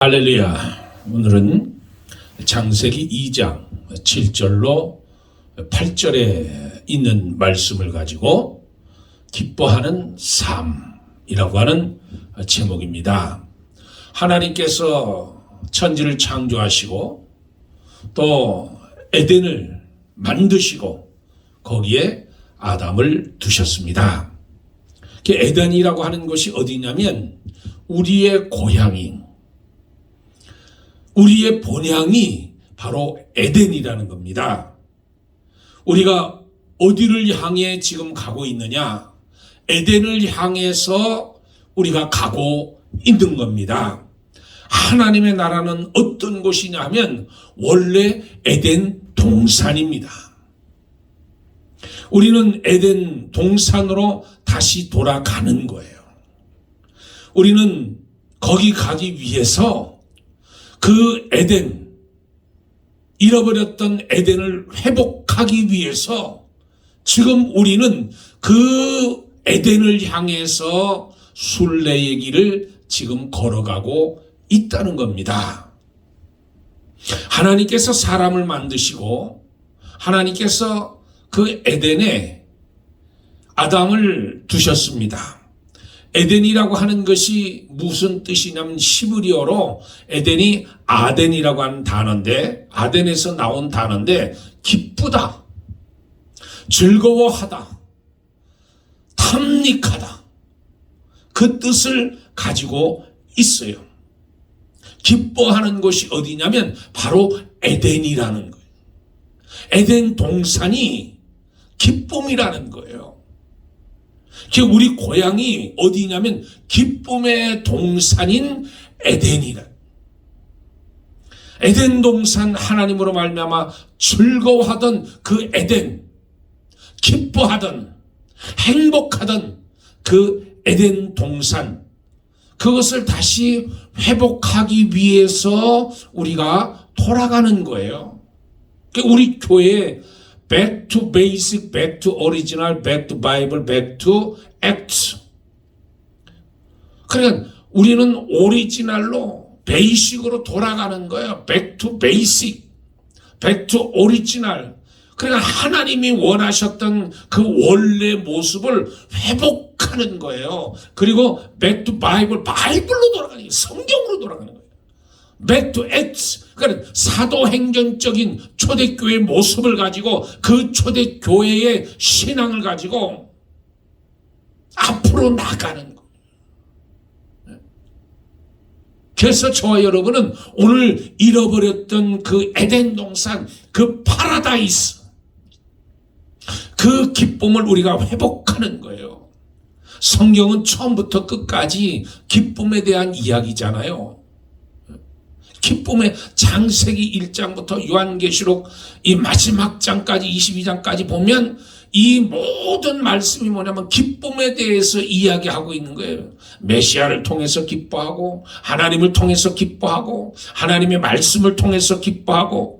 할렐루야. 오늘은 창세기 2장 7절로 8절에 있는 말씀을 가지고 기뻐하는 삶이라고 하는 제목입니다. 하나님께서 천지를 창조하시고 또 에덴을 만드시고 거기에 아담을 두셨습니다. 에덴이라고 하는 것이 어디냐면 우리의 고향인, 우리의 본향이 바로 에덴이라는 겁니다. 우리가 어디를 향해 지금 가고 있느냐? 에덴을 향해서 우리가 가고 있는 겁니다. 하나님의 나라는 어떤 곳이냐 하면 원래 에덴 동산입니다. 우리는 에덴 동산으로 다시 돌아가는 거예요. 우리는 거기 가기 위해서 그 에덴, 잃어버렸던 에덴을 회복하기 위해서 지금 우리는 그 에덴을 향해서 순례의 길을 지금 걸어가고 있다는 겁니다. 하나님께서 사람을 만드시고 하나님께서 그 에덴에 아담을 두셨습니다. 에덴이라고 하는 것이 무슨 뜻이냐면 히브리어로 에덴이 아덴이라고 하는 단어인데, 아덴에서 나온 단어인데 기쁘다, 즐거워하다, 탐닉하다, 그 뜻을 가지고 있어요. 기뻐하는 곳이 어디냐면 바로 에덴이라는 거예요. 에덴 동산이 기쁨이라는 거예요. 우리 고향이 어디냐면 기쁨의 동산인 에덴이라. 에덴 동산, 하나님으로 말미암아 즐거워하던 그 에덴, 기뻐하던 행복하던 그 에덴 동산, 그것을 다시 회복하기 위해서 우리가 돌아가는 거예요. 우리 교회에 Back to basic, back to original, back to Bible, back to Acts. 그러니까 우리는 오리지널로 베이식으로 돌아가는 거예요. Back to basic, back to original. 그러니까 하나님이 원하셨던 그 원래 모습을 회복하는 거예요. 그리고 back to Bible, 바이블로 돌아가는 거예요. 성경으로 돌아가는 거예요. Back to Acts, 그러니까 사도행전적인 초대교회의 모습을 가지고 그 초대교회의 신앙을 가지고 앞으로 나가는 거예요. 그래서 저와 여러분은 오늘 잃어버렸던 그 에덴 동산, 그 파라다이스, 그 기쁨을 우리가 회복하는 거예요. 성경은 처음부터 끝까지 기쁨에 대한 이야기잖아요. 기쁨의 창세기 1장부터 요한계시록 이 마지막 장까지 22장까지 보면 이 모든 말씀이 뭐냐면 기쁨에 대해서 이야기하고 있는 거예요. 메시아를 통해서 기뻐하고 하나님을 통해서 기뻐하고 하나님의 말씀을 통해서 기뻐하고,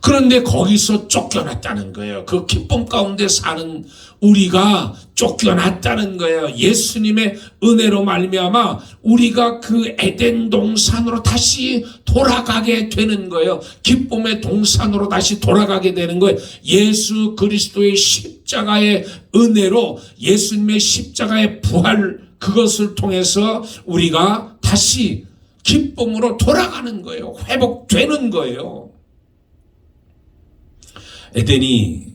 그런데 거기서 쫓겨났다는 거예요. 그 기쁨 가운데 사는 우리가 쫓겨났다는 거예요. 예수님의 은혜로 말미암아 우리가 그 에덴 동산으로 다시 돌아가게 되는 거예요. 기쁨의 동산으로 다시 돌아가게 되는 거예요. 예수 그리스도의 십자가의 은혜로, 예수님의 십자가의 부활, 그것을 통해서 우리가 다시 기쁨으로 돌아가는 거예요. 회복되는 거예요. 에덴이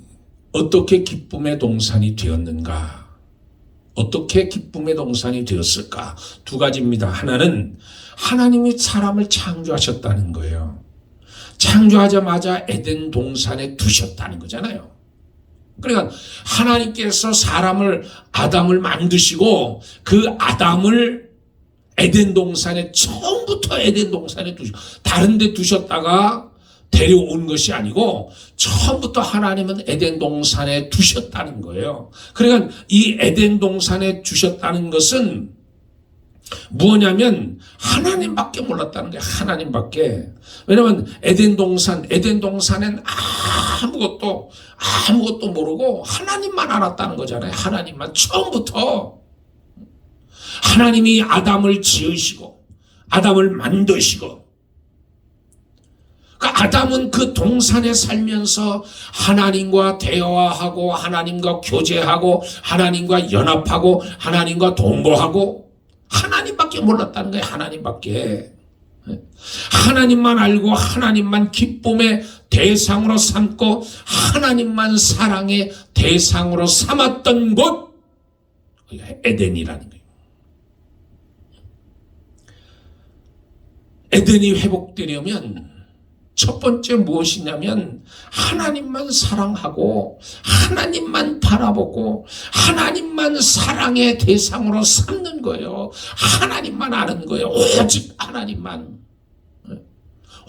어떻게 기쁨의 동산이 되었는가? 어떻게 기쁨의 동산이 되었을까? 두 가지입니다. 하나는 하나님이 사람을 창조하셨다는 거예요. 창조하자마자 에덴 동산에 두셨다는 거잖아요. 그러니까 하나님께서 아담을 만드시고 그 아담을 에덴 동산에, 처음부터 에덴 동산에 다른 데 두셨다가 데려온 것이 아니고 처음부터 하나님은 에덴 동산에 두셨다는 거예요. 그러니까 이 에덴 동산에 두셨다는 것은 뭐냐면 하나님밖에 몰랐다는 거예요. 하나님밖에. 왜냐하면 에덴 동산엔 아무것도 모르고 하나님만 알았다는 거잖아요. 하나님만 처음부터. 하나님이 아담을 지으시고 아담을 만드시고, 그러니까 아담은 그 동산에 살면서 하나님과 대화하고 하나님과 교제하고 하나님과 연합하고 하나님과 동거하고 하나님밖에 몰랐다는 거예요. 하나님밖에. 하나님만 알고 하나님만 기쁨의 대상으로 삼고 하나님만 사랑의 대상으로 삼았던 곳, 에덴이라는 거예요. 에덴이 회복되려면 첫 번째 무엇이냐면 하나님만 사랑하고 하나님만 바라보고 하나님만 사랑의 대상으로 삼는 거예요. 하나님만 아는 거예요. 오직 하나님만.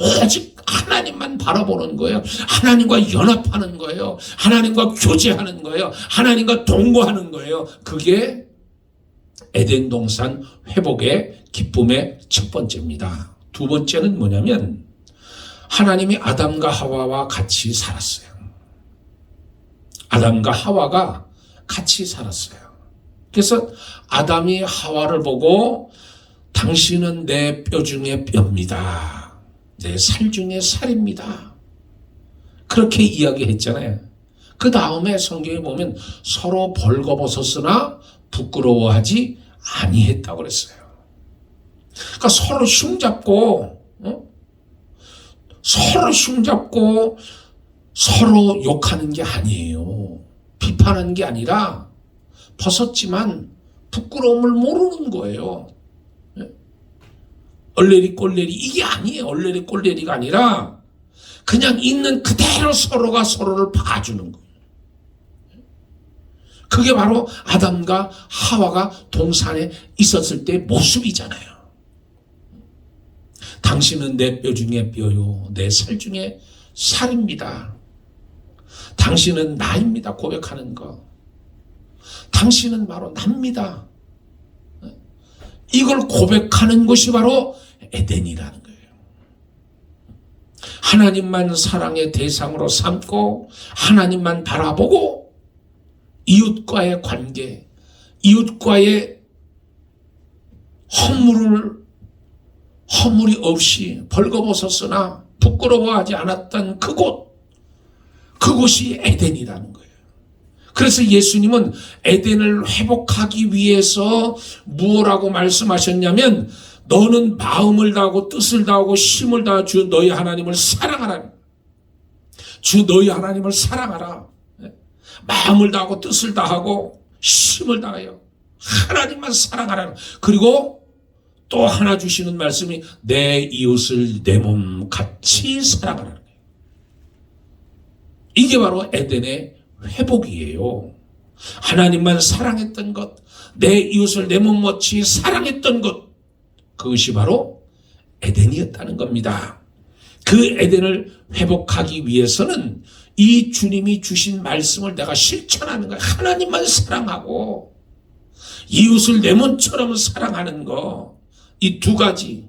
오직 하나님만 바라보는 거예요. 하나님과 연합하는 거예요. 하나님과 교제하는 거예요. 하나님과 동거하는 거예요. 그게 에덴 동산 회복의 기쁨의 첫 번째입니다. 두 번째는 뭐냐면 하나님이 아담과 하와와 같이 살았어요. 아담과 하와가 같이 살았어요. 그래서 아담이 하와를 보고 당신은 내 뼈 중에 뼈입니다. 내 살 중에 살입니다. 그렇게 이야기했잖아요. 그 다음에 성경에 보면 서로 벌거벗었으나 부끄러워하지 아니했다고 그랬어요. 그러니까 서로 흉잡고 서로 욕하는 게 아니에요. 비판하는 게 아니라 벗었지만 부끄러움을 모르는 거예요. 얼레리 꼴레리 이게 아니에요. 얼레리 꼴레리가 아니라 그냥 있는 그대로 서로가 서로를 봐주는 거예요. 그게 바로 아담과 하와가 동산에 있었을 때의 모습이잖아요. 당신은 내 뼈 중에 뼈요, 내 살 중에 살입니다. 당신은 나입니다. 고백하는 거. 당신은 바로 납니다. 이걸 고백하는 것이 바로 에덴이라는 거예요. 하나님만 사랑의 대상으로 삼고 하나님만 바라보고 이웃과의 관계, 이웃과의 허물이 없이 벌거벗었으나 부끄러워하지 않았던 그곳이 에덴이라는 거예요. 그래서 예수님은 에덴을 회복하기 위해서 무엇라고 말씀하셨냐면 너는 마음을 다하고 뜻을 다하고 힘을 다하 주 너희 하나님을 사랑하라. 주 너희 하나님을 사랑하라. 마음을 다하고 뜻을 다하고 힘을 다하여 하나님만 사랑하라. 그리고 또 하나 주시는 말씀이 내 이웃을 내 몸 같이 사랑하라는 거예요. 이게 바로 에덴의 회복이에요. 하나님만 사랑했던 것, 내 이웃을 내 몸같이 사랑했던 것, 그것이 바로 에덴이었다는 겁니다. 그 에덴을 회복하기 위해서는 이 주님이 주신 말씀을 내가 실천하는 거야. 하나님만 사랑하고 이웃을 내 몸처럼 사랑하는 거. 이 두 가지.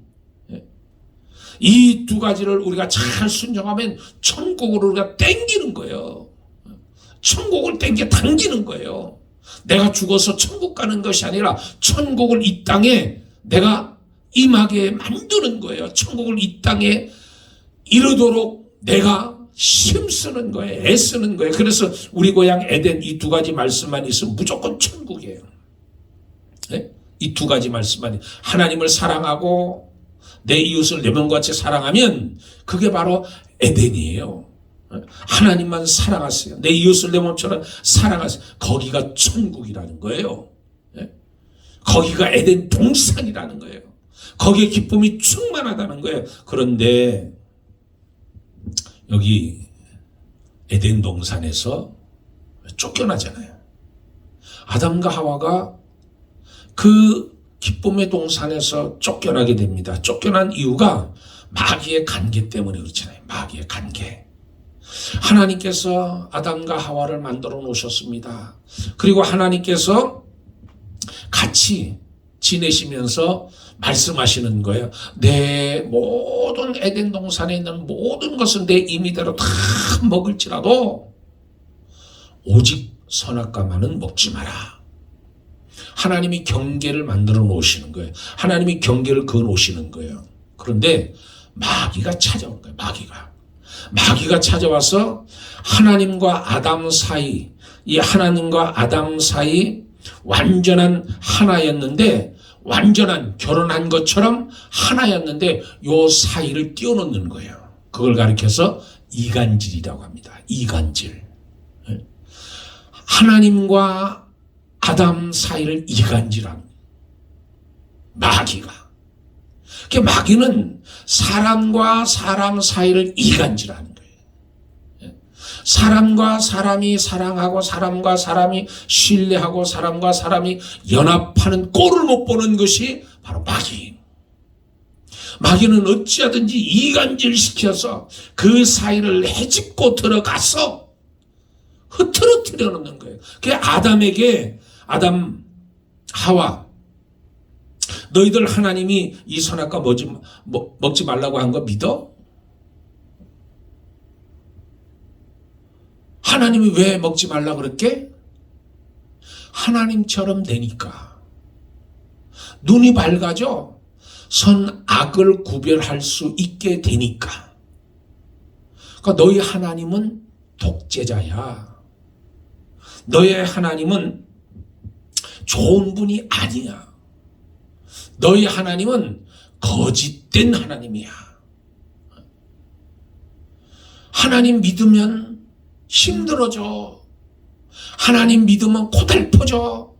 이 두 가지를 우리가 잘 순종하면 천국으로 우리가 땡기는 거예요. 천국을 당기는 거예요. 내가 죽어서 천국 가는 것이 아니라 천국을 이 땅에 내가 임하게 만드는 거예요. 천국을 이 땅에 이루도록 내가 힘쓰는 거예요. 애쓰는 거예요. 그래서 우리 고향 에덴 이 두 가지 말씀만 있으면 무조건 천국이에요. 네? 이 두 가지 말씀만 하나님을 사랑하고 내 이웃을 내 몸같이 사랑하면 그게 바로 에덴이에요. 하나님만 사랑하세요. 내 이웃을 내 몸처럼 사랑하세요. 거기가 천국이라는 거예요. 거기가 에덴 동산이라는 거예요. 거기에 기쁨이 충만하다는 거예요. 그런데 여기 에덴 동산에서 쫓겨나잖아요. 아담과 하와가 그 기쁨의 동산에서 쫓겨나게 됩니다. 쫓겨난 이유가 마귀의 관계 때문에 그렇잖아요. 마귀의 관계. 하나님께서 아담과 하와를 만들어 놓으셨습니다. 그리고 하나님께서 같이 지내시면서 말씀하시는 거예요. 내 모든 에덴 동산에 있는 모든 것은 내 임의대로 다 먹을지라도 오직 선악과만은 먹지 마라. 하나님이 경계를 만들어 놓으시는 거예요. 하나님이 경계를 그어 놓으시는 거예요. 그런데 마귀가 찾아온 거예요. 마귀가 찾아와서 하나님과 아담 사이, 이 하나님과 아담 사이 완전한 하나였는데, 완전한 결혼한 것처럼 하나였는데 요 사이를 띄워놓는 거예요. 그걸 가리켜서 이간질이라고 합니다. 이간질. 하나님과 아담 사이를 이간질하는 마귀가. 그 마귀는 사람과 사람 사이를 이간질하는 거예요. 사람과 사람이 사랑하고 사람과 사람이 신뢰하고 사람과 사람이 연합하는 꼴을 못 보는 것이 바로 마귀. 마귀는 어찌하든지 이간질시켜서 그 사이를 헤집고 들어가서 흐트러뜨려 놓는 거예요. 그게 아담에게, 아담, 하와, 너희들 하나님이 이 선악과 먹지 말라고 한 거 믿어? 하나님이 왜 먹지 말라 그랬게? 하나님처럼 되니까. 눈이 밝아져 선 악을 구별할 수 있게 되니까. 그러니까 너희 하나님은 독재자야. 너의 하나님은 좋은 분이 아니야. 너희 하나님은 거짓된 하나님이야. 하나님 믿으면 힘들어져. 하나님 믿으면 고달퍼져.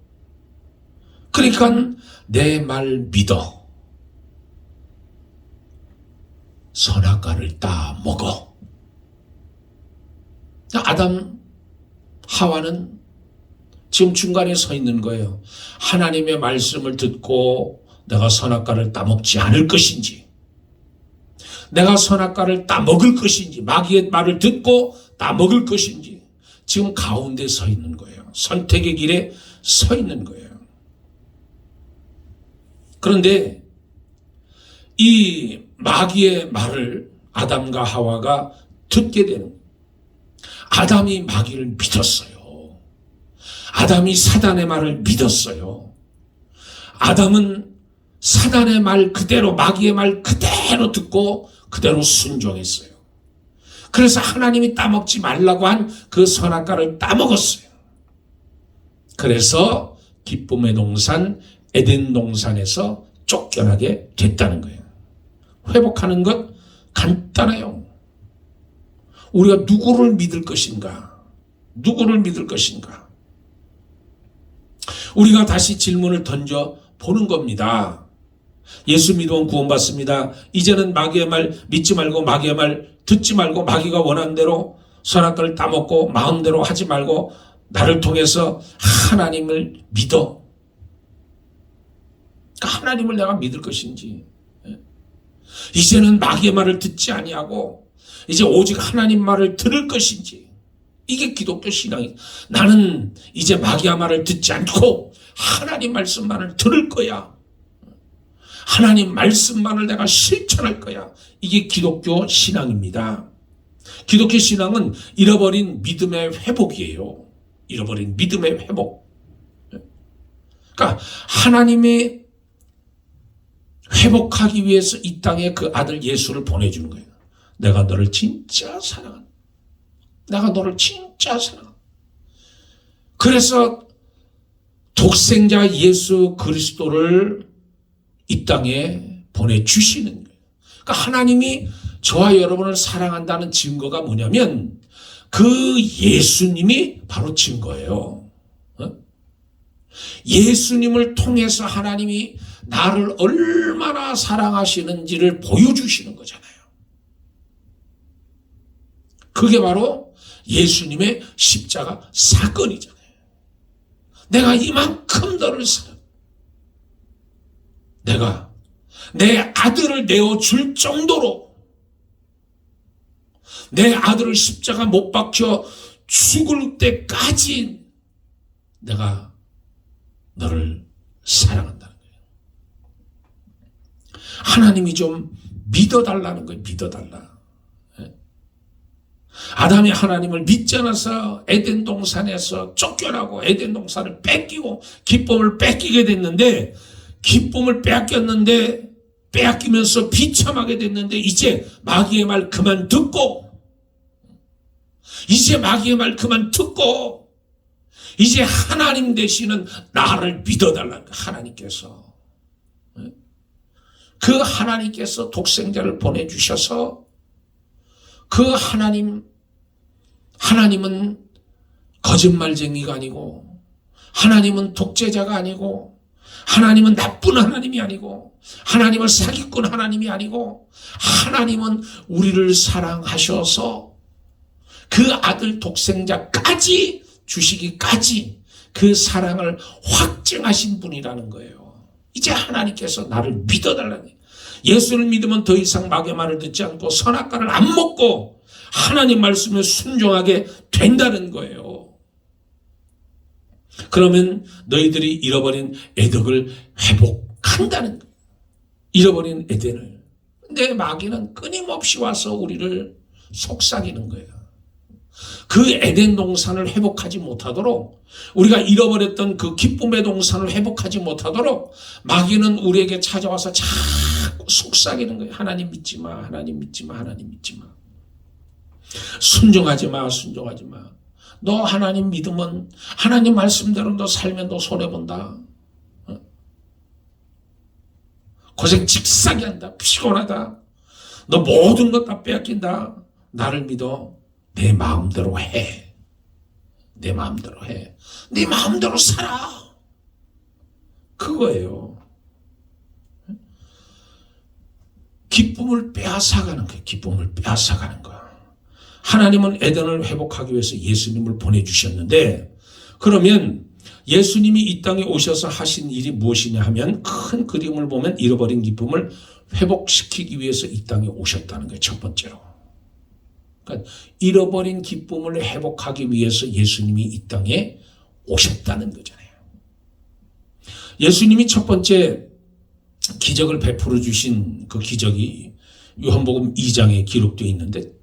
그러니까 내 말 믿어. 선악과를 따 먹어. 아담, 하와는 지금 중간에 서 있는 거예요. 하나님의 말씀을 듣고 내가 선악과를 따먹지 않을 것인지, 내가 선악과를 따먹을 것인지, 마귀의 말을 듣고 따먹을 것인지, 지금 가운데 서 있는 거예요. 선택의 길에 서 있는 거예요. 그런데 이 마귀의 말을 아담과 하와가 듣게 되는 거예요. 아담이 마귀를 믿었어요. 아담이 사단의 말을 믿었어요. 아담은 사단의 말 그대로, 마귀의 말 그대로 듣고 그대로 순종했어요. 그래서 하나님이 따먹지 말라고 한 그 선악과를 따먹었어요. 그래서 기쁨의 동산 에덴 동산에서 쫓겨나게 됐다는 거예요. 회복하는 것 간단해요. 우리가 누구를 믿을 것인가? 누구를 믿을 것인가? 우리가 다시 질문을 던져 보는 겁니다. 예수 믿으면 구원받습니다. 이제는 마귀의 말 믿지 말고 마귀의 말 듣지 말고 마귀가 원하는 대로 선악과를 따먹고 마음대로 하지 말고 나를 통해서 하나님을 믿어. 하나님을 내가 믿을 것인지, 이제는 마귀의 말을 듣지 아니하고 이제 오직 하나님 말을 들을 것인지, 이게 기독교 신앙이. 나는 이제 마귀의 말을 듣지 않고 하나님 말씀만을 들을 거야. 하나님 말씀만을 내가 실천할 거야. 이게 기독교 신앙입니다. 기독교 신앙은 잃어버린 믿음의 회복이에요. 잃어버린 믿음의 회복. 그러니까 하나님의 회복하기 위해서 이 땅에 그 아들 예수를 보내주는 거예요. 내가 너를 진짜 사랑한다. 내가 너를 진짜 사랑한다. 그래서 독생자 예수 그리스도를 이 땅에 보내주시는 거예요. 그러니까 하나님이 저와 여러분을 사랑한다는 증거가 뭐냐면 그 예수님이 바로 증거예요. 예수님을 통해서 하나님이 나를 얼마나 사랑하시는지를 보여주시는 거잖아요. 그게 바로 예수님의 십자가 사건이잖아요. 내가 이만큼 너를 사랑, 내가 내 아들을 내어줄 정도로 내 아들을 십자가 못 박혀 죽을 때까지 내가 너를 사랑한다는 거예요. 하나님이 좀 믿어달라는 거예요. 믿어달라. 아담이 하나님을 믿지 않아서 에덴 동산에서 쫓겨나고 에덴 동산을 뺏기고 기쁨을 뺏기게 됐는데, 기쁨을 빼앗겼는데 빼앗기면서 비참하게 됐는데, 이제 마귀의 말 그만 듣고 이제 하나님 되시는 나를 믿어달라는 거예요. 하나님께서. 그 하나님께서 독생자를 보내주셔서, 그 하나님은 거짓말쟁이가 아니고, 하나님은 독재자가 아니고, 하나님은 나쁜 하나님이 아니고, 하나님은 사기꾼 하나님이 아니고, 하나님은 우리를 사랑하셔서 그 아들 독생자까지 주시기까지 그 사랑을 확증하신 분이라는 거예요. 이제 하나님께서 나를 믿어달라는 거예요. 예수를 믿으면 더 이상 마귀의 말을 듣지 않고 선악과를 안 먹고 하나님 말씀에 순종하게 된다는 거예요. 그러면 너희들이 잃어버린 에덴을 회복한다는 거예요. 잃어버린 에덴을. 근데 마귀는 끊임없이 와서 우리를 속삭이는 거예요. 그 에덴 동산을 회복하지 못하도록, 우리가 잃어버렸던 그 기쁨의 동산을 회복하지 못하도록 마귀는 우리에게 찾아와서 자꾸 속삭이는 거예요. 하나님 믿지 마, 하나님 믿지 마, 하나님 믿지 마. 순종하지 마, 순종하지 마. 너 하나님 믿으면, 하나님 말씀대로 너 살면 너 손해본다. 고생 직사게 한다. 피곤하다. 너 모든 것 다 빼앗긴다. 나를 믿어. 내 마음대로 해. 내 마음대로 해. 네 마음대로 살아. 그거예요. 기쁨을 빼앗아가는 거예요. 기쁨을 빼앗아가는 거. 하나님은 에덴을 회복하기 위해서 예수님을 보내주셨는데, 그러면 예수님이 이 땅에 오셔서 하신 일이 무엇이냐 하면, 큰 그림을 보면 잃어버린 기쁨을 회복시키기 위해서 이 땅에 오셨다는 거예요. 첫 번째로. 그러니까 잃어버린 기쁨을 회복하기 위해서 예수님이 이 땅에 오셨다는 거잖아요. 예수님이 첫 번째 기적을 베풀어 주신 그 기적이 요한복음 2장에 기록되어 있는데,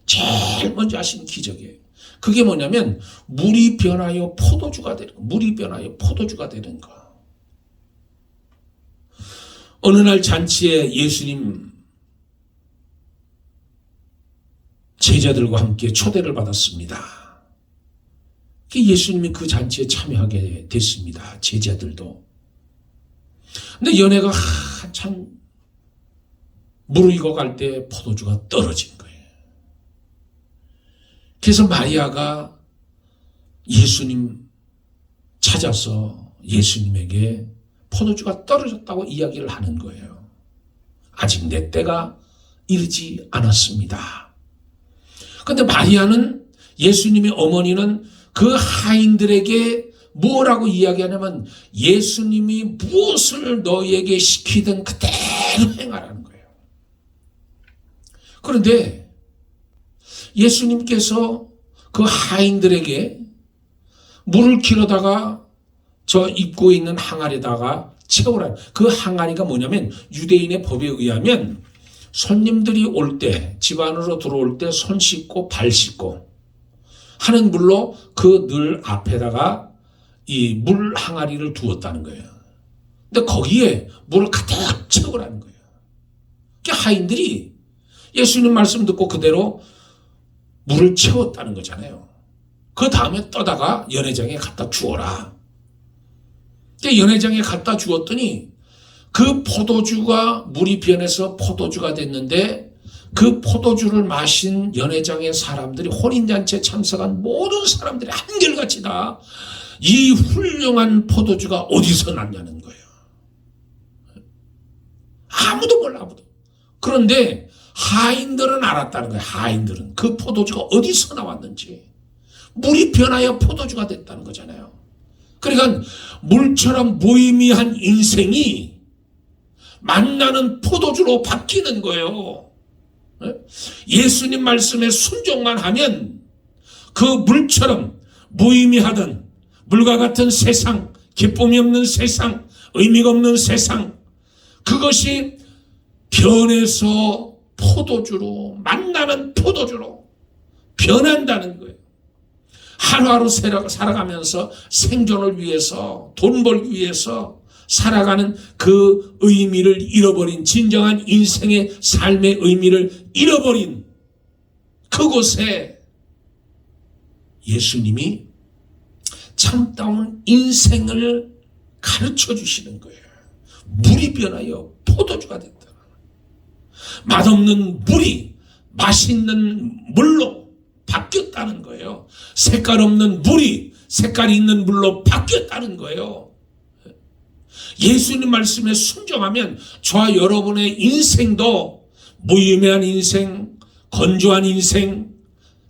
제일 먼저 하신 기적이에요. 그게 뭐냐면 물이 변하여 포도주가 되는 거. 물이 변하여 포도주가 되는 거. 어느 날 잔치에 예수님 제자들과 함께 초대를 받았습니다. 예수님이 그 잔치에 참여하게 됐습니다. 제자들도. 근데 연회가 한참 무르익어 갈 때 포도주가 떨어진 거예요. 그래서 마리아가 예수님 찾아서 예수님에게 포도주가 떨어졌다고 이야기를 하는 거예요. 아직 내 때가 이르지 않았습니다. 그런데 마리아는, 예수님의 어머니는 그 하인들에게 뭐라고 이야기하냐면, 예수님이 무엇을 너희에게 시키든 그대로 행하라는 거예요. 그런데 예수님께서 그 하인들에게 물을 길어다가 저 입구에 있는 항아리에다가 채우라. 그 항아리가 뭐냐면, 유대인의 법에 의하면 손님들이 올 때, 집 안으로 들어올 때 손 씻고 발 씻고 하는 물로 그 늘 앞에다가 이 물 항아리를 두었다는 거예요. 근데 거기에 물을 가득 채우라는 거예요. 그러니까 하인들이 예수님 말씀 듣고 그대로 물을 채웠다는 거잖아요. 그 다음에 떠다가 연회장에 갖다 주어라. 연회장에 갖다 주었더니 그 포도주가, 물이 변해서 포도주가 됐는데, 그 포도주를 마신 연회장의 사람들이, 혼인잔치에 참석한 모든 사람들이 한결같이 다 이 훌륭한 포도주가 어디서 났냐는 거예요. 아무도 몰라, 아무도. 그런데 하인들은 알았다는 거예요. 하인들은 그 포도주가 어디서 나왔는지. 물이 변하여 포도주가 됐다는 거잖아요. 그러니까 물처럼 무의미한 인생이 만나는 포도주로 바뀌는 거예요. 예수님 말씀에 순종만 하면 그 물처럼 무의미하던 물과 같은 세상, 기쁨이 없는 세상, 의미가 없는 세상, 그것이 변해서 포도주로, 만나는 포도주로 변한다는 거예요. 하루하루 살아가면서 생존을 위해서, 돈 벌기 위해서 살아가는 그 의미를 잃어버린, 진정한 인생의 삶의 의미를 잃어버린 그곳에 예수님이 참다운 인생을 가르쳐 주시는 거예요. 물이 변하여 포도주가 됐다. 맛없는 물이 맛있는 물로 바뀌었다는 거예요. 색깔 없는 물이 색깔이 있는 물로 바뀌었다는 거예요. 예수님 말씀에 순종하면 저와 여러분의 인생도 무의미한 인생, 건조한 인생,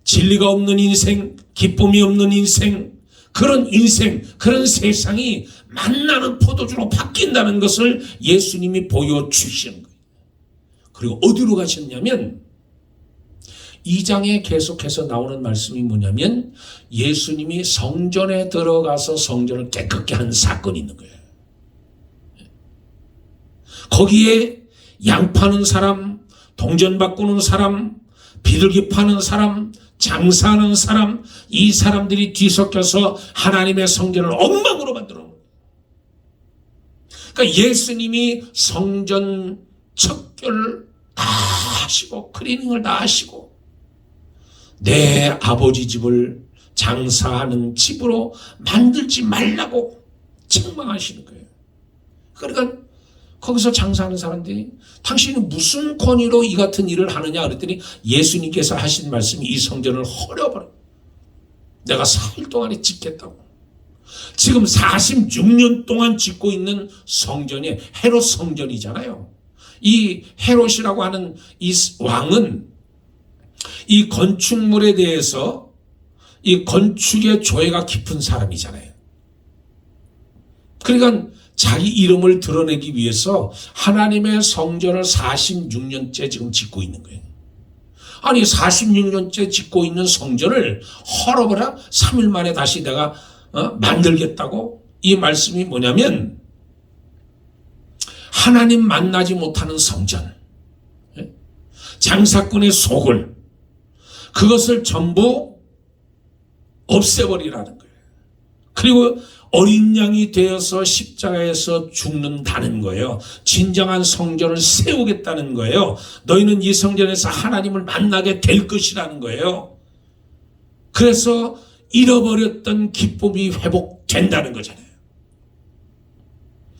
진리가 없는 인생, 기쁨이 없는 인생, 그런 세상이 만나는 포도주로 바뀐다는 것을 예수님이 보여주시는 거예요. 그리고 어디로 가셨냐면 2장에 계속해서 나오는 말씀이 뭐냐면 예수님이 성전에 들어가서 성전을 깨끗게 한 사건이 있는 거예요. 거기에 양 파는 사람, 동전 바꾸는 사람, 비둘기 파는 사람, 장사하는 사람, 이 사람들이 뒤섞여서 하나님의 성전을 엉망으로 만들어 놓은 거예요. 그러니까 예수님이 성전 척결을 다 하시고 클리닝을 다 하시고 내 아버지 집을 장사하는 집으로 만들지 말라고 책망하시는 거예요. 그러니까 거기서 장사하는 사람들이 당신이 무슨 권위로 이 같은 일을 하느냐 그랬더니 예수님께서 하신 말씀이 이 성전을 헐어버려. 내가 4일 동안에 짓겠다고. 지금 46년 동안 짓고 있는 성전이 헤롯 성전이잖아요. 이 헤롯이라고 하는 이 왕은 이 건축물에 대해서 이 건축의 조예가 깊은 사람이잖아요. 그러니까 자기 이름을 드러내기 위해서 하나님의 성전을 46년째 지금 짓고 있는 거예요. 아니 46년째 짓고 있는 성전을 헐어버려 3일 만에 다시 내가 만들겠다고? 이 말씀이 뭐냐면 하나님 만나지 못하는 성전, 장사꾼의 속을, 그것을 전부 없애버리라는 거예요. 그리고 어린 양이 되어서 십자가에서 죽는다는 거예요. 진정한 성전을 세우겠다는 거예요. 너희는 이 성전에서 하나님을 만나게 될 것이라는 거예요. 그래서 잃어버렸던 기쁨이 회복된다는 거잖아요.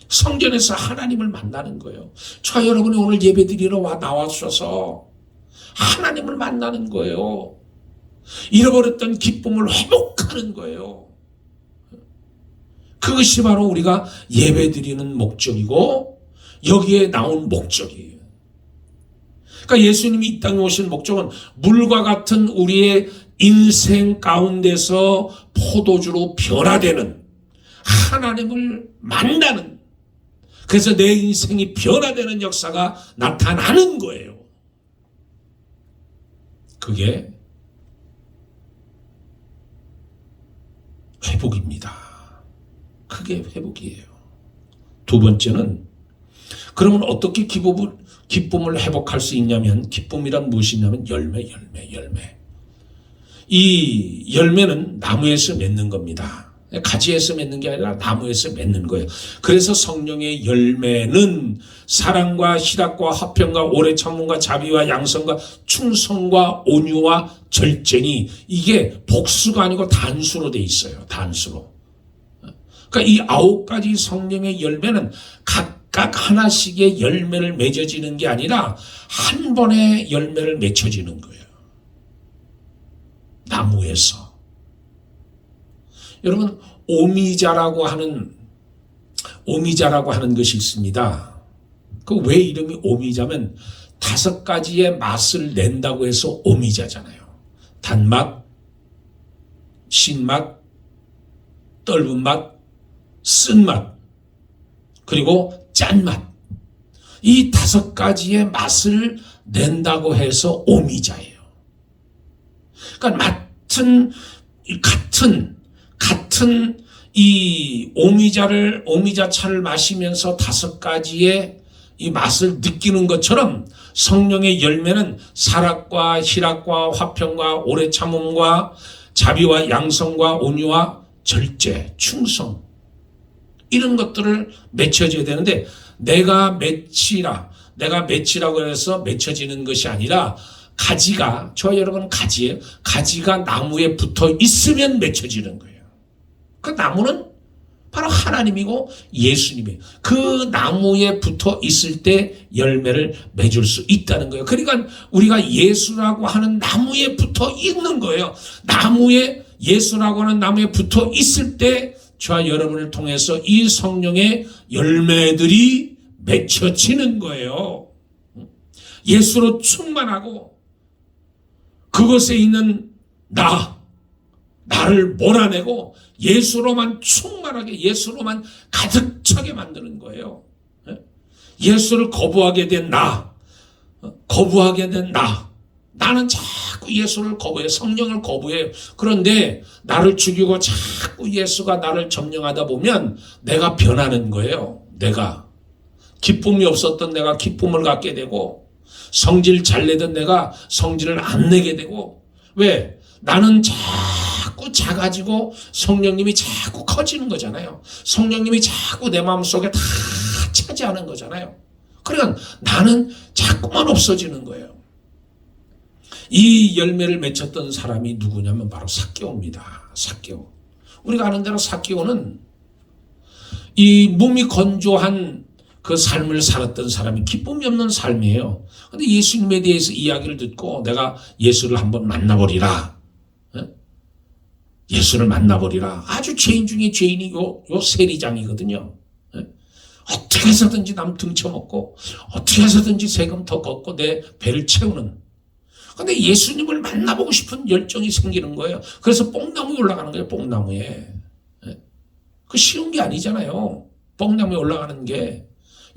성전에서 하나님을 만나는 거예요. 저 여러분이 오늘 예배드리러 나와주셔서 하나님을 만나는 거예요. 잃어버렸던 기쁨을 회복하는 거예요. 그것이 바로 우리가 예배드리는 목적이고 여기에 나온 목적이에요. 그러니까 예수님이 이 땅에 오신 목적은 물과 같은 우리의 인생 가운데서 포도주로 변화되는 하나님을 만나는, 그래서 내 인생이 변화되는 역사가 나타나는 거예요. 그게 회복입니다. 그게 회복이에요. 두 번째는 그러면 어떻게 기쁨을 회복할 수 있냐면, 기쁨이란 무엇이냐면 열매. 이 열매는 나무에서 맺는 겁니다. 가지에서 맺는 게 아니라 나무에서 맺는 거예요. 그래서 성령의 열매는 사랑과 희락과 화평과 오래 참음과 자비와 양선과 충성과 온유와 절제니, 이게 복수가 아니고 단수로 돼 있어요. 단수로. 그러니까 이 9가지 성령의 열매는 각각 하나씩의 열매를 맺어지는 게 아니라 한 번의 열매를 맺혀지는 거예요. 나무에서. 여러분, 오미자라고 하는 것이 있습니다. 그 왜 이름이 오미자면 5가지의 맛을 낸다고 해서 오미자잖아요. 단맛, 신맛, 떫은 맛, 쓴맛, 그리고 짠맛. 이 5가지의 맛을 낸다고 해서 오미자예요. 그러니까 같은 이 오미자차를 마시면서 5가지의 이 맛을 느끼는 것처럼 성령의 열매는 사랑과 희락과 화평과 오래 참음과 자비와 양성과 온유와 절제, 충성, 이런 것들을 맺혀져야 되는데, 내가 맺히라고 해서 맺혀지는 것이 아니라, 가지가, 저와 여러분은 가지예요. 가지가 나무에 붙어 있으면 맺혀지는 거예요. 그 나무는 바로 하나님이고 예수님이에요. 그 나무에 붙어 있을 때 열매를 맺을 수 있다는 거예요. 그러니까 우리가 예수라고 하는 나무에 붙어 있는 거예요. 예수라고 하는 나무에 붙어 있을 때 저와 여러분을 통해서 이 성령의 열매들이 맺혀지는 거예요. 예수로 충만하고 그것에 있는 나를 몰아내고 예수로만 충만하게, 예수로만 가득 차게 만드는 거예요. 예수를 거부하게 된 나는 자꾸 예수를 거부해, 성령을 거부해요. 그런데 나를 죽이고 자꾸 예수가 나를 점령하다 보면 내가 변하는 거예요. 내가 기쁨이 없었던 내가 기쁨을 갖게 되고, 성질 잘 내던 내가 성질을 안 내게 되고. 왜? 나는 자꾸 작아지고 성령님이 자꾸 커지는 거잖아요. 성령님이 자꾸 내 마음속에 다 차지하는 거잖아요. 그러니까 나는 자꾸만 없어지는 거예요. 이 열매를 맺혔던 사람이 누구냐면 바로 삭개오입니다. 삭개오. 우리가 아는 대로 삭개오는 이 몸이 건조한 그 삶을 살았던 사람이, 기쁨이 없는 삶이에요. 근데 예수님에 대해서 이야기를 듣고 내가 예수를 한번 만나버리라. 예수를 만나버리라. 아주 죄인 중에 죄인이 요 세리장이거든요. 어떻게 해서든지 남 등쳐먹고 어떻게 해서든지 세금 더 걷고 내 배를 채우는. 근데 예수님을 만나보고 싶은 열정이 생기는 거예요. 그래서 뽕나무에 올라가는 거예요. 뽕나무에. 그 쉬운 게 아니잖아요. 뽕나무에 올라가는 게.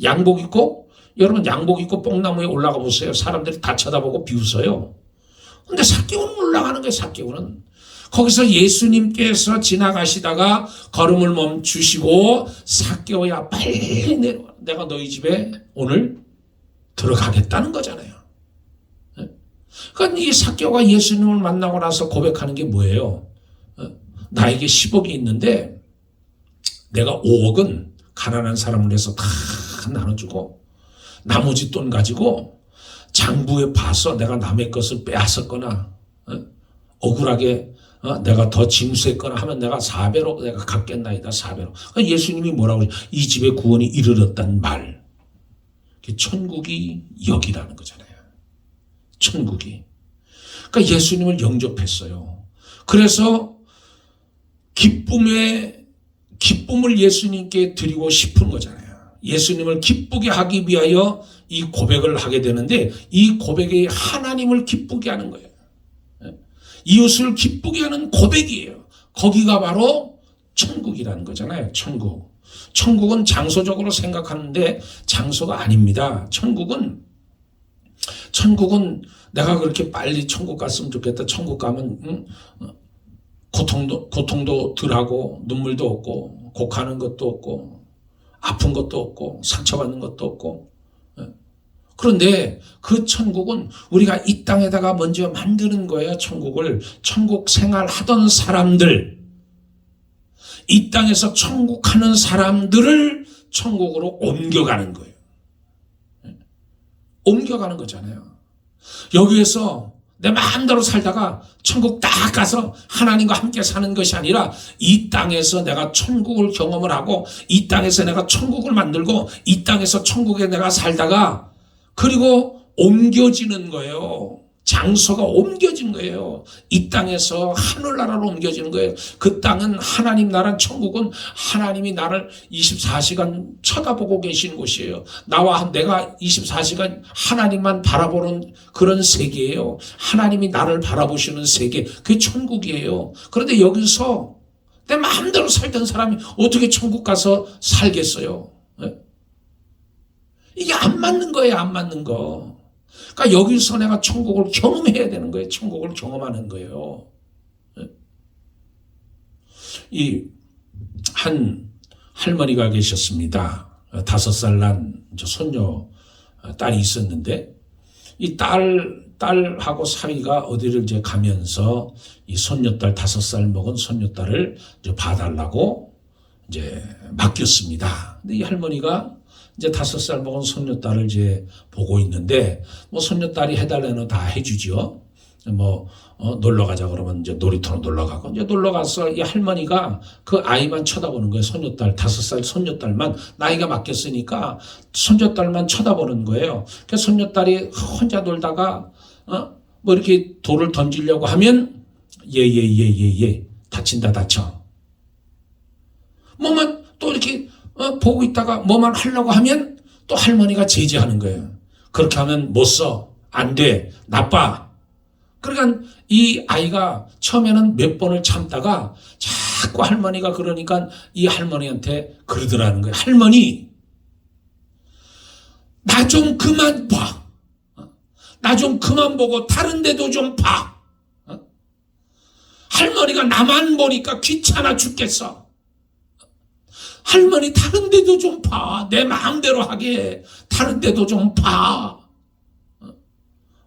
양복 입고, 여러분 양복 입고 뽕나무에 올라가 보세요. 사람들이 다 쳐다보고 비웃어요. 근데 삭개오는 올라가는 거예요. 삭개오는. 거기서 예수님께서 지나가시다가 걸음을 멈추시고, 삭개오야 빨리 내려와. 내가 너희 집에 오늘 들어가겠다는 거잖아요. 그러니까 이 삭개오가 예수님을 만나고 나서 고백하는 게 뭐예요? 나에게 10억이 있는데 내가 5억은 가난한 사람을 위해서 다 나눠주고, 나머지 돈 가지고 장부에 봐서 내가 남의 것을 빼앗았거나 억울하게 내가 더 징수했거나 하면 내가 4배로 내가 갚겠나이다. 4배로. 그러니까 예수님이 뭐라고 해요? 이 집에 구원이 이르렀단 말. 천국이 여기라는 거잖아요. 천국이. 그러니까 예수님을 영접했어요. 그래서 기쁨을 예수님께 드리고 싶은 거잖아요. 예수님을 기쁘게 하기 위하여 이 고백을 하게 되는데, 이 고백이 하나님을 기쁘게 하는 거예요. 이웃을 기쁘게 하는 고백이에요. 거기가 바로 천국이라는 거잖아요. 천국은 장소적으로 생각하는데 장소가 아닙니다. 천국은 내가 그렇게 빨리 천국 갔으면 좋겠다. 천국 가면 고통도 덜하고 눈물도 없고 곡하는 것도 없고 아픈 것도 없고 상처받는 것도 없고. 그런데 그 천국은 우리가 이 땅에다가 먼저 만드는 거예요. 천국 생활하던 사람들, 이 땅에서 천국하는 사람들을 천국으로 옮겨가는 거예요. 옮겨가는 거잖아요. 여기에서 내 마음대로 살다가 천국 딱 가서 하나님과 함께 사는 것이 아니라, 이 땅에서 내가 천국을 경험을 하고, 이 땅에서 내가 천국을 만들고, 이 땅에서 천국에 내가 살다가, 그리고 옮겨지는 거예요. 장소가 옮겨진 거예요. 이 땅에서 하늘나라로 옮겨지는 거예요. 그 땅은 하나님 나라, 천국은 하나님이 나를 24시간 쳐다보고 계신 곳이에요. 내가 24시간 하나님만 바라보는 그런 세계예요. 하나님이 나를 바라보시는 세계, 그게 천국이에요. 그런데 여기서 내 마음대로 살던 사람이 어떻게 천국 가서 살겠어요? 이게 안 맞는 거예요. 안 맞는 거. 그러니까 여기서 내가 천국을 경험해야 되는 거예요. 천국을 경험하는 거예요. 이 한 할머니가 계셨습니다. 5살 난 손녀 딸이 있었는데, 이 딸하고 사위가 어디를 이제 가면서 이 손녀딸 5살 먹은 손녀딸을 이제 봐달라고 이제 맡겼습니다. 근데 이 할머니가 이제 5살 먹은 손녀딸을 이제 보고 있는데, 뭐 손녀딸이 해달라는 다 해주죠. 놀러 가자 그러면 이제 놀이터로 놀러 가고, 이제 놀러 가서 이 할머니가 그 아이만 쳐다보는 거예요. 손녀딸, 5살 손녀딸만, 나이가 맡겼으니까 손녀딸만 쳐다보는 거예요. 그래서 손녀딸이 혼자 놀다가, 뭐 이렇게 돌을 던지려고 하면, 예, 다친다, 다쳐. 뭐만 또 이렇게, 보고 있다가 뭐만 하려고 하면 또 할머니가 제지하는 거예요. 그렇게 하면 못 써. 안 돼. 나빠. 그러니까 이 아이가 처음에는 몇 번을 참다가 자꾸 할머니가 그러니까 이 할머니한테 그러더라는 거예요. 할머니, 나 좀 그만 봐. 나 좀 그만 보고 다른 데도 좀 봐. 할머니가 나만 보니까 귀찮아 죽겠어. 할머니 다른 데도 좀 봐. 내 마음대로 하게 다른 데도 좀 봐.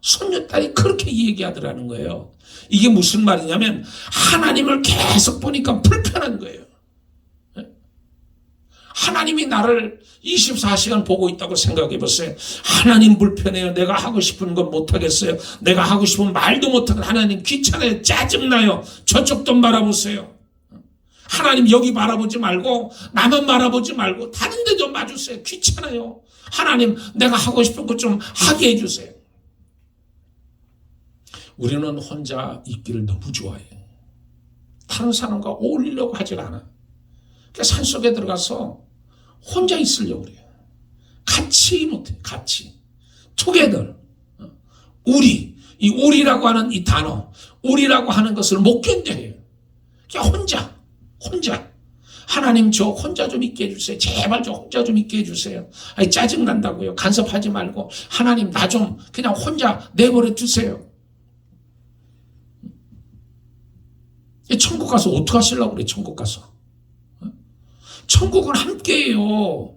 손녀딸이 그렇게 얘기하더라는 거예요. 이게 무슨 말이냐면 하나님을 계속 보니까 불편한 거예요. 하나님이 나를 24시간 보고 있다고 생각해 보세요. 하나님 불편해요. 내가 하고 싶은 건 못하겠어요. 내가 하고 싶은 말도 못하고 하나님 귀찮아요. 짜증나요. 저쪽 좀 바라보세요. 하나님 여기 바라보지 말고 나만 바라보지 말고 다른 데 좀 봐주세요. 귀찮아요. 하나님 내가 하고 싶은 것 좀 하게 해주세요. 우리는 혼자 있기를 너무 좋아해요. 다른 사람과 어울리려고 하질 않아. 그러니까 산속에 들어가서 혼자 있으려고 그래요. 같이 못해. 같이. together. 우리. 이 우리라고 하는 이 단어. 우리라고 하는 것을 못 견뎌해요. 그냥 혼자. 하나님 저 혼자 좀 있게 해주세요. 제발 저 혼자 좀 있게 해주세요. 아니 짜증난다고요. 간섭하지 말고 하나님 나 좀 그냥 혼자 내버려 두세요. 천국 가서 어떻게 하시려고 그래. 천국 가서. 천국은 함께예요.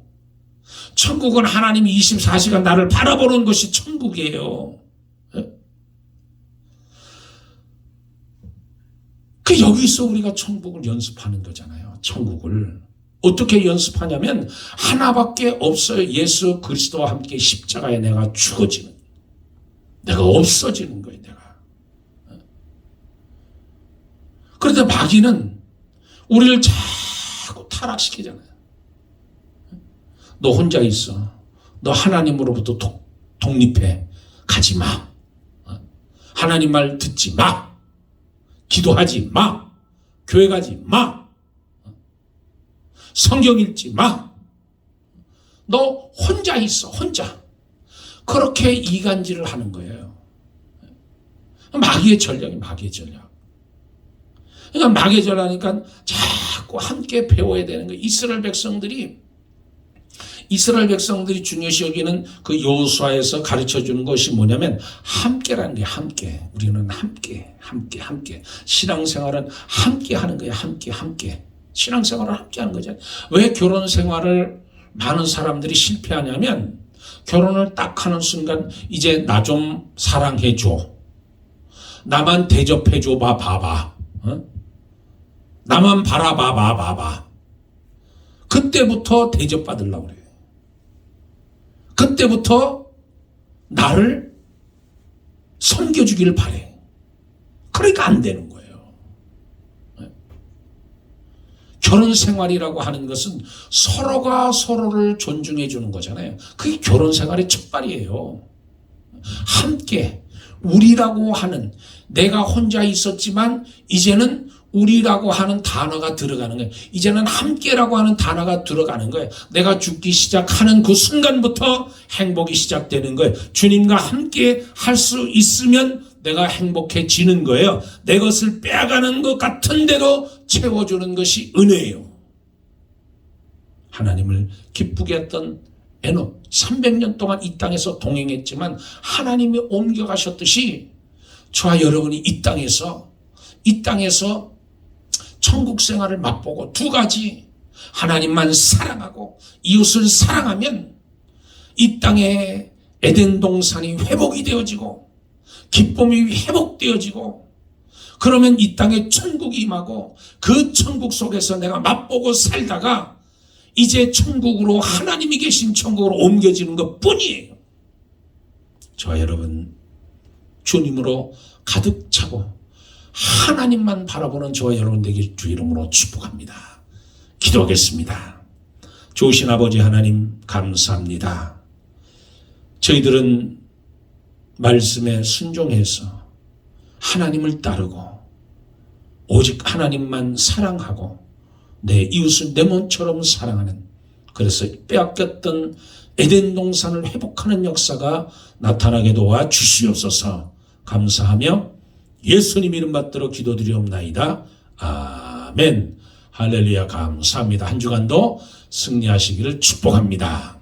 천국은 하나님이 24시간 나를 바라보는 것이 천국이에요. 그 여기서 우리가 천국을 연습하는 거잖아요. 천국을 어떻게 연습하냐면 하나밖에 없어요. 예수 그리스도와 함께 십자가에 내가 죽어지는, 내가 없어지는 거예요. 내가. 그런데 마귀는 우리를 자꾸 타락시키잖아요. 너 혼자 있어. 너 하나님으로부터 독립해. 가지 마. 하나님 말 듣지 마. 기도하지 마. 교회 가지 마. 성경 읽지 마. 너 혼자 있어. 혼자. 그렇게 이간질을 하는 거예요. 마귀의 전략이 마귀의 전략. 그러니까 마귀의 전략이니까 자꾸 함께 배워야 되는 거예요. 이스라엘 백성들이 중요시 여기는 그 여호수아에서 가르쳐 주는 것이 뭐냐면 함께라는 게 함께. 우리는 함께. 신앙생활은 함께 하는 거예요. 함께. 신앙생활을 함께 하는 거죠. 왜 결혼 생활을 많은 사람들이 실패하냐면 결혼을 딱 하는 순간 이제 나 좀 사랑해 줘. 나만 대접해 줘 봐봐. 나만 바라봐. 그때부터 대접받으려고 그래요. 그때부터 나를 섬겨주기를 바래. 그러니까 안 되는 거예요. 결혼 생활이라고 하는 것은 서로가 서로를 존중해 주는 거잖아요. 그게 결혼 생활의 첫발이에요. 함께 우리라고 하는, 내가 혼자 있었지만 이제는 우리라고 하는 단어가 들어가는 거예요. 이제는 함께라고 하는 단어가 들어가는 거예요. 내가 죽기 시작하는 그 순간부터 행복이 시작되는 거예요. 주님과 함께 할 수 있으면 내가 행복해지는 거예요. 내 것을 빼앗가는 것 같은데도 채워주는 것이 은혜예요. 하나님을 기쁘게 했던 에녹 300년 동안 이 땅에서 동행했지만 하나님이 옮겨가셨듯이 저와 여러분이 이 땅에서 천국 생활을 맛보고 두 가지, 하나님만 사랑하고 이웃을 사랑하면 이 땅에 에덴 동산이 회복이 되어지고 기쁨이 회복되어지고, 그러면 이 땅에 천국이 임하고 그 천국 속에서 내가 맛보고 살다가 이제 천국으로, 하나님이 계신 천국으로 옮겨지는 것 뿐이에요. 저와 여러분, 주님으로 가득 차고 하나님만 바라보는 저와 여러분 되길 주 이름으로 축복합니다. 기도하겠습니다. 좋으신 아버지 하나님, 감사합니다. 저희들은 말씀에 순종해서 하나님을 따르고 오직 하나님만 사랑하고 내 이웃을 내 몸처럼 사랑하는, 그래서 빼앗겼던 에덴 동산을 회복하는 역사가 나타나게 도와 주시옵소서. 감사하며 예수님 이름 받들어 기도드리옵나이다. 아멘. 할렐루야. 감사합니다. 한 주간도 승리하시기를 축복합니다.